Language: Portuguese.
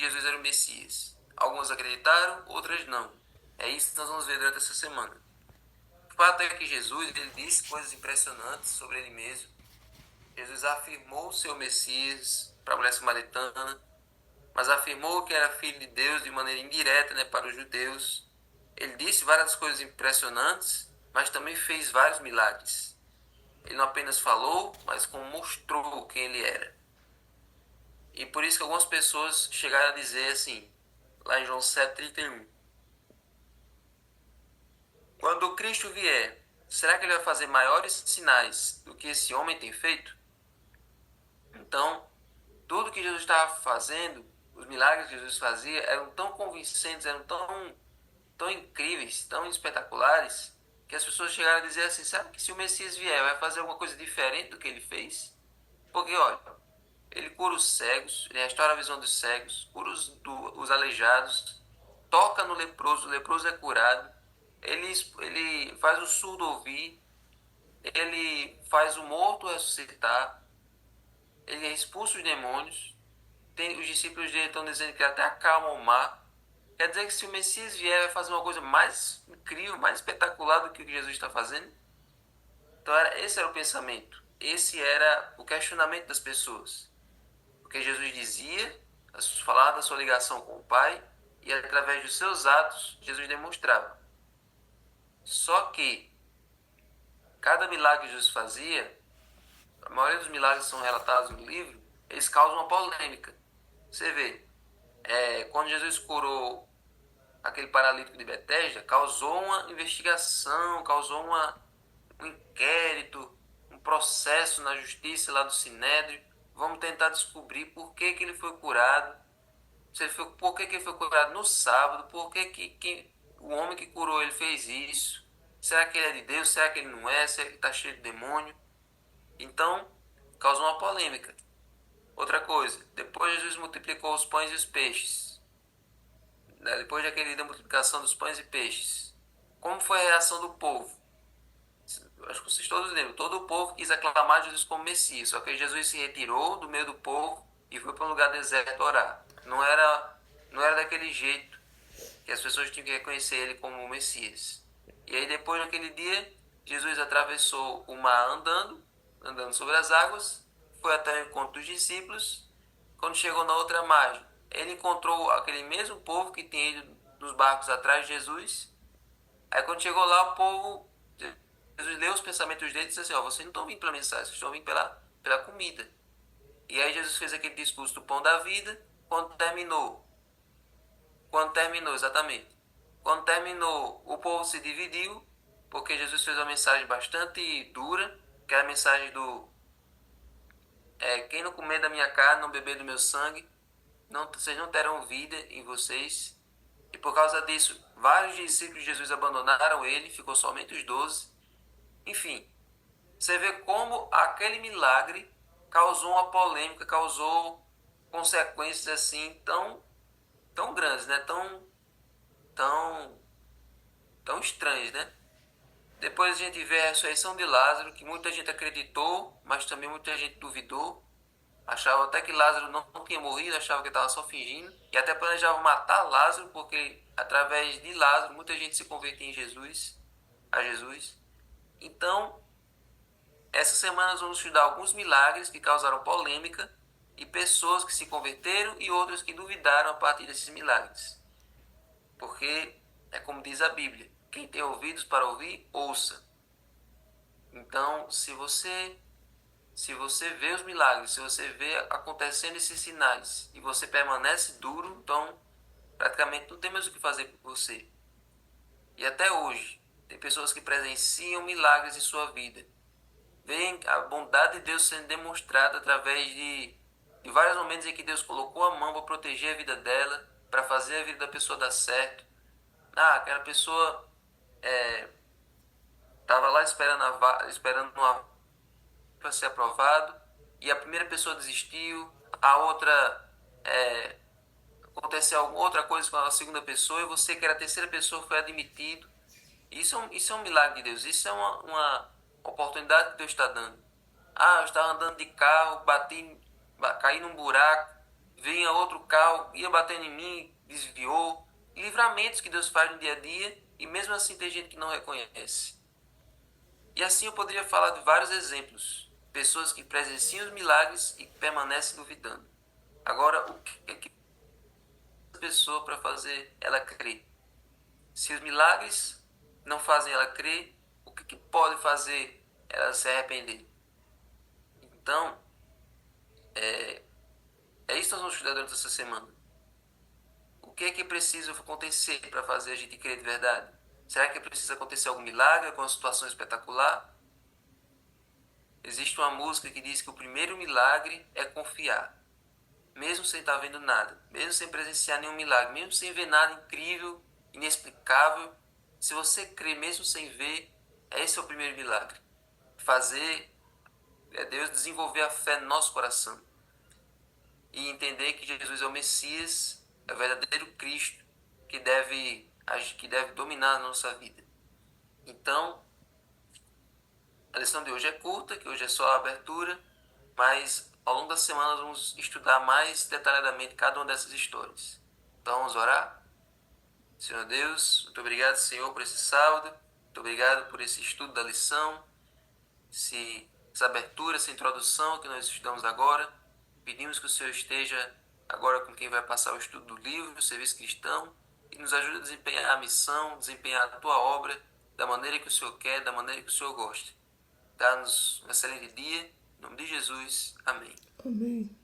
Jesus era o Messias. Alguns acreditaram, outras não. É isso que nós vamos ver durante essa semana. O fato é que Jesus ele disse coisas impressionantes sobre ele mesmo. Jesus afirmou ser o Messias para a mulher samaritana, mas afirmou que era filho de Deus de maneira indireta, né, para os judeus. Ele disse várias coisas impressionantes, mas também fez vários milagres. Ele não apenas falou, mas como mostrou quem ele era. E por isso que algumas pessoas chegaram a dizer assim, lá em João 7,31. Quando Cristo vier, será que ele vai fazer maiores sinais do que esse homem tem feito? Então, tudo que Jesus estava fazendo, os milagres que Jesus fazia, eram tão convincentes, eram tão incríveis, tão espetaculares, que as pessoas chegaram a dizer assim, sabe que se o Messias vier, vai fazer alguma coisa diferente do que ele fez? Porque, olha, ele cura os cegos, ele restaura a visão dos cegos, cura os aleijados, toca no leproso, o leproso é curado, ele faz o surdo ouvir, ele faz o morto ressuscitar, ele expulsa os demônios, os discípulos dele estão dizendo que até acalma o mar. Quer dizer que se o Messias vier, vai fazer uma coisa mais incrível, mais espetacular do que o que Jesus está fazendo? Então esse era o pensamento, esse era o questionamento das pessoas. Porque Jesus dizia, falava da sua ligação com o Pai, e através dos seus atos, Jesus demonstrava. Só que, cada milagre que Jesus fazia, a maioria dos milagres que são relatados no livro, eles causam uma polêmica. Você vê, quando Jesus curou aquele paralítico de Betesda, causou uma investigação, causou um inquérito, um processo na justiça lá do Sinédrio. Vamos tentar descobrir por que ele foi curado. Por que ele foi curado no sábado? Por que o homem que curou ele fez isso? Será que ele é de Deus? Será que ele não é? Será que ele está cheio de demônio? Então, causou uma polêmica. Outra coisa, depois Jesus multiplicou os pães e os peixes. Depois da multiplicação dos pães e peixes. Como foi a reação do povo? Acho que vocês todos lembram. Todo o povo quis aclamar Jesus como Messias. Só que Jesus se retirou do meio do povo e foi para um lugar deserto orar. Não era daquele jeito que as pessoas tinham que reconhecer ele como o Messias. E aí depois daquele dia, Jesus atravessou o mar andando sobre as águas, foi até o encontro dos discípulos. Quando chegou na outra margem, ele encontrou aquele mesmo povo que tinha ido nos barcos atrás de Jesus. Aí quando chegou lá, o povo, Jesus leu os pensamentos deles e disse assim, vocês não estão vindo pela mensagem, vocês estão vindo pela comida. E aí Jesus fez aquele discurso do pão da vida. Exatamente. Quando terminou, o povo se dividiu, porque Jesus fez uma mensagem bastante dura, que é a mensagem do quem não comer da minha carne, não beber do meu sangue, vocês não terão vida em vocês. E por causa disso, vários discípulos de Jesus abandonaram ele, ficou somente os 12. Enfim, você vê como aquele milagre causou uma polêmica, causou consequências assim tão grandes, né? Tão, tão estranhas, né? Depois a gente vê a ressurreição de Lázaro, que muita gente acreditou, mas também muita gente duvidou. Achava até que Lázaro não tinha morrido, achava que estava só fingindo. E até planejavam matar Lázaro, porque através de Lázaro muita gente se convertia a Jesus. Então, essa semana nós vamos estudar alguns milagres que causaram polêmica e pessoas que se converteram e outras que duvidaram a partir desses milagres. Porque é como diz a Bíblia, quem tem ouvidos para ouvir, ouça. Então, se você vê os milagres, se você vê acontecendo esses sinais e você permanece duro, então praticamente não tem mais o que fazer por você. E até hoje, tem pessoas que presenciam milagres em sua vida. Veem a bondade de Deus sendo demonstrada através de vários momentos em que Deus colocou a mão para proteger a vida dela, para fazer a vida da pessoa dar certo. Aquela pessoa estava lá esperando para ser aprovado, e a primeira pessoa desistiu, a outra aconteceu alguma outra coisa com a segunda pessoa, e você, que era a terceira pessoa, foi admitido. Isso é um milagre de Deus, isso é uma oportunidade que Deus está dando. Eu estava andando de carro, caí num buraco, vinha outro carro, ia batendo em mim, desviou. Livramentos que Deus faz no dia a dia e mesmo assim tem gente que não reconhece. E assim eu poderia falar de vários exemplos. Pessoas que presenciam os milagres e permanecem duvidando. Agora, o que é que a pessoa para fazer ela crer? Se os milagres não fazem ela crer, o que pode fazer ela se arrepender? Então, é isso que nós vamos estudar durante essa semana. O que é que precisa acontecer para fazer a gente crer de verdade? Será que precisa acontecer algum milagre, alguma situação espetacular? Existe uma música que diz que o primeiro milagre é confiar. Mesmo sem estar vendo nada, mesmo sem presenciar nenhum milagre, mesmo sem ver nada incrível, inexplicável, se você crer mesmo sem ver, esse é o primeiro milagre. Fazer Deus desenvolver a fé no nosso coração e entender que Jesus é o Messias, é o verdadeiro Cristo que deve dominar a nossa vida. Então, a lição de hoje é curta, que hoje é só a abertura, mas ao longo da semana nós vamos estudar mais detalhadamente cada uma dessas histórias. Então vamos orar? Senhor Deus, muito obrigado, Senhor, por esse sábado, muito obrigado por esse estudo da lição, essa abertura, essa introdução que nós estudamos agora. Pedimos que o Senhor esteja agora com quem vai passar o estudo do livro, o serviço cristão, e nos ajude a desempenhar a missão, desempenhar a tua obra da maneira que o Senhor quer, da maneira que o Senhor gosta. Dá-nos um excelente dia. Em nome de Jesus. Amém. Amém.